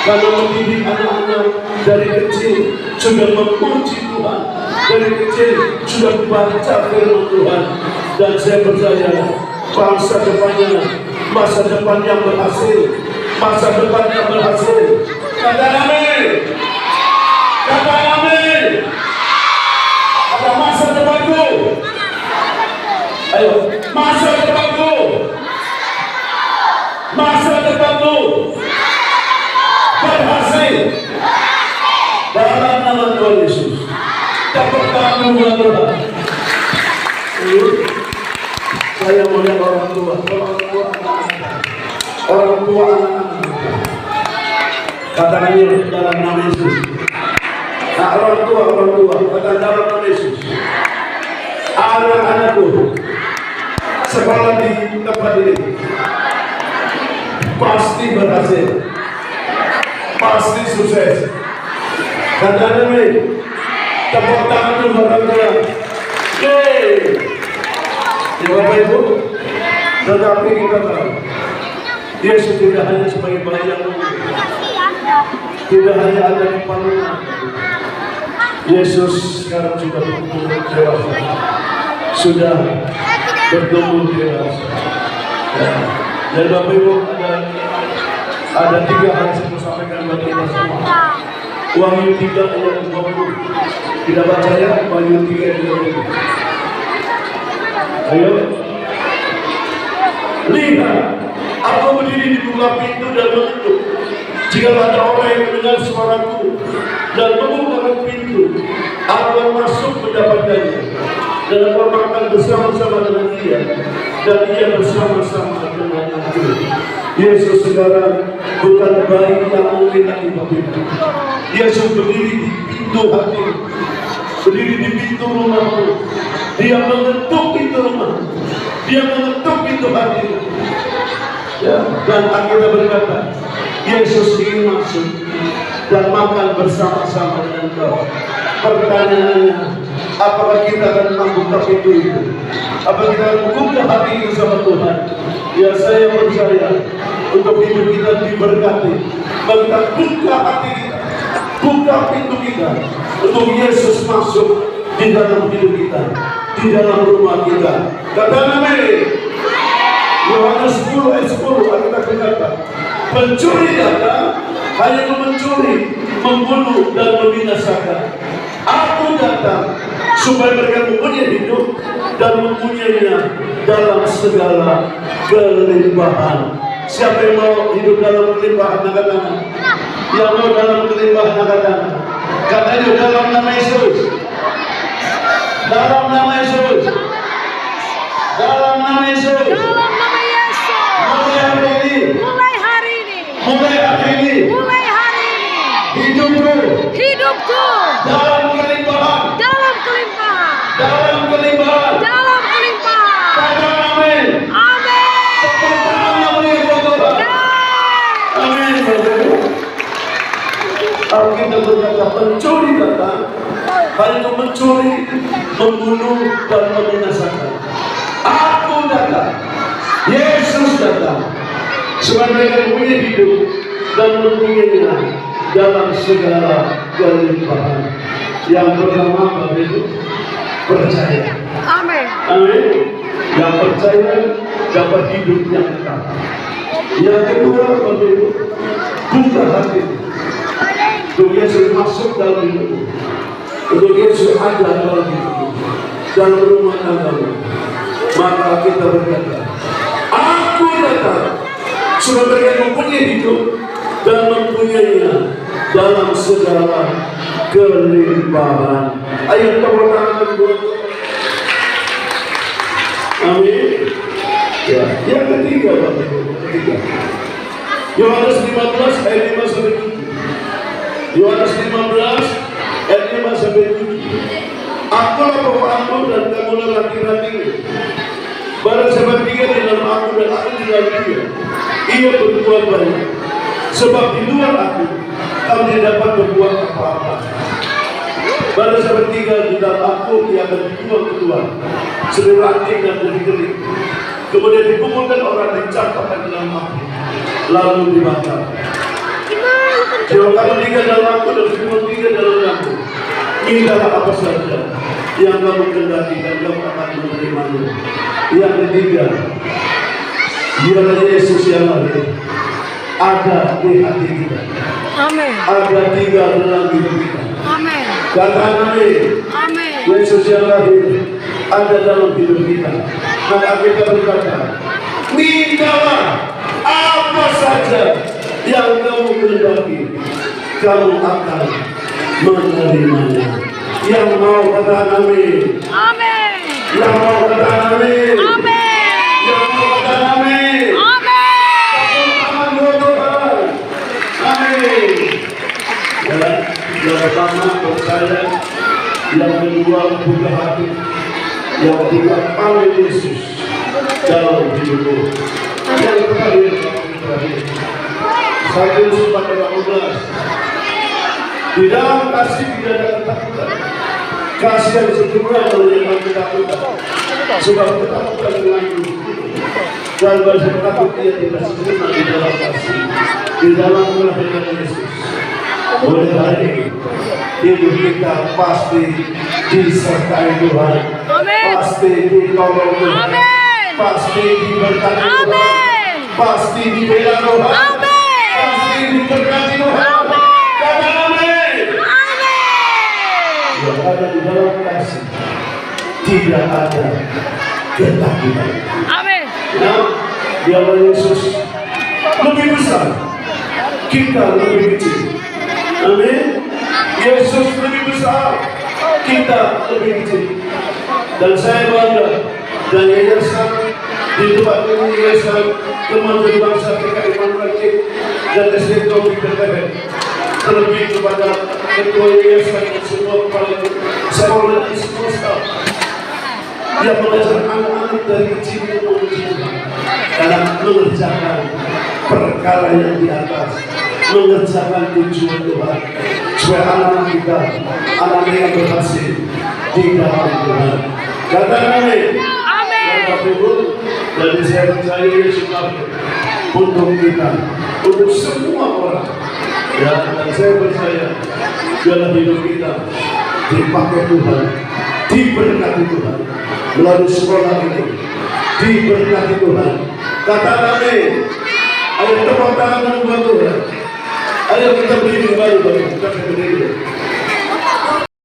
Karena mendidik anak-anak dari kecil sudah memuji Tuhan, dari kecil sudah baca firman Tuhan. Dan saya percaya bangsa depannya masa depan yang berhasil, masa depan yang berhasil. Kata amin, kata amin. Ada masa depanku. Ayo, masa depanku, masa depanku berhasil dalam nama Tuhan Yesus. Tepuk tangan buat Tuhan. Saya melihat orang tua anak-anak. Katakan dalam nama Yesus. Nah, orang tua, katakan dalam nama Yesus. Anak-anakku sekolah di tempat ini pasti berhasil, pasti sukses. Katakan amin. Tepuk tangan dulu orang tua. Ya Bapak Ibu, tetapi kita tahu Yesus tidak hanya sebagai bayi yang tidak hanya ada di palungan. Yesus sekarang sudah bertumbuh dewasa, sudah bertumbuh dewasa. Dan Bapak Ibu, ada 3 hal yang saya sampaikan bagi kita semua. Wahyu 3 ayat 20. Tidak baca ya, Wahyu 3 ayat 20. Ayo, lihat, aku berdiri di buka pintu dan mengetuk. Jika ada orang yang mendengar suaraku dan membukakan pintu, aku akan masuk mendapatkannya dan aku makan bersama-sama dengan dia dan dia bersama-sama dengan aku. Yesus sekarang bukan bayi yang memiliki pintu. Yesus berdiri di pintu hati, berdiri di pintu rumahmu. Dia mengetuk pintu rumah, dia mengetuk pintu hati. Ya, dan akhirnya berkata, Yesus ingin masuk dan makan bersama-sama dengan kau. Pertanyaannya, apakah kita akan membuka pintu itu? Apakah kita akan membuka hati itu sama Tuhan? Ya, saya percaya untuk hidup kita diberkati. Maka buka hati kita, buka pintu kita untuk Yesus masuk di dalam hidup kita, di dalam rumah kita. Kata amin. Yohanes 10 ayat 10 kita berkata, pencuri datang hanya mencuri, membunuh dan membinasakan. Aku datang supaya mereka mempunyai hidup dan mempunyainya dalam segala kelimpahan. Siapa yang mau hidup dalam kelimpahan? Angkat tangan. Yang mau dalam kelimpahan, angkat tangan. Katanya dalam nama Yesus. Dalam nama Yesus. Dalam nama Yesus. Dalam nama Yesus. Mulai hari ini. Mulai hari ini. Mulai hari ini. Hidupku. Hidupku. Dalam kelimpahan. Dalam kelimpahan. Dalam kelimpahan. Dalam kelimpahan. Katakan amin. Amin. Tepuk tangan yang mulia buat Tuhan. Amin. Alkitab berkata, pencuri datang hanya mencuri, membunuh dan membinasakan. Aku datang, Yesus datang supaya mereka mempunyai hidup dan mempunyainya dalam segala kelimpahan. Yang pertama, Bapak Ibu, percaya. Amin. Amin. Yang percaya dapat hidup yang kekal. Yang kedua, Bapak Ibu, buka hati untuk Yesus masuk dalam hidupmu, untuk Yesus ada dalam hidupmu, dalam rumah tanggamu. Maka kita berkata, aku datang supaya mereka mempunyai hidup dan mempunyainya dalam segala kelimpahan. Ayo tepuk tangan buat Tuhan. Amin. Ya, yang ketiga, Bapak Ibu, ketiga. Yohanes 15 ayat 5 sampai 7. Yohanes 15 ayat 5 sampai 7. Akulah bapakmu dan kamulah laki-lakimu. Barang siapa tinggal di dalam aku dan aku di dalam dia, ia berbuat banyak. Sebab di luar aku, kamu tidak dapat berbuat apa-apa. Barang siapa tinggal di dalam aku, ia akan dibuang keluar seperti ranting dan jadi kering. Kemudian dikumpulkan orang dicampakkan dalam api, lalu dibakar. Jika kamu tinggal dalam aku dan firman tinggal dalam aku, mintalah apa saja yang kamu kehendaki dan kamu akan menerimanya. Yang ketiga, biarlah Yesus yang ada di hati kita. Amin. Ada tinggal dalam hidup kita. Amin. Katakan amin. Amin. Yesus yang lahir ada dalam hidup kita. Maka kita berkata, mintalah apa saja yang kamu kehendaki, kamu akan menerimanya. Yang mau katakan amin. Amin. Yang mau katakan amin. Amin. Yang mau katakan amin. Amin. Tangan buat Tuhan. Amin. Yang pertama percaya, yang kedua buka hati, yang ketiga panggil Yesus dalam hidupmu. Yang terakhir, 1 Yesus pada 18. Di dalam kasih tidak ada ketakutan. Kasih yang sempurna menunjukkan ketakutan. Sebab ketakutan mengandung dan bahasa takut dia tidak sempurna di dalam kasih. Di dalam kelahiran Yesus. Oleh hari ini, hidup kita pasti disertai Tuhan. Amin. Pasti ditolong Tuhan. Amin. Pasti diberkati Tuhan. Amin. Pasti dibela Tuhan. Amin. Pasti diberkati Tuhan. Amin. Katakan amin. Amin. Yang ada di dalam kasih tidak ada ketakutan. Amin. Nah, biarlah Yesus lebih besar, kita lebih kecil. Amin. Yesus lebih besar, kita lebih kecil. Dan saya bangga dan yayasan di tempat ini, yayasan Kemajuan Bangsa PKI Mangrake dan SDK PKI, terlebih kepada ketua yayasan dan semua kepala sekolah dan semua staf yang mengajar anak-anak dari kecil menuju Tuhan dalam mengerjakan perkara yang di atas, mengerjakan tujuan Tuhan, supaya anak-anak kita, anak-anak yang berhasil di dalam Tuhan. Katakan amin. Amin. Bapak Ibu, jadi saya percaya Yesus lahir untuk kita, untuk semua orang. Ya, dan saya percaya dalam hidup kita dipakai Tuhan, diberkati Tuhan melalui sekolah ini, diberkati Tuhan. Katakan amin. Ayo tepuk tangan buat Tuhan. Ayo kita berdiri kembali, kita berdiri.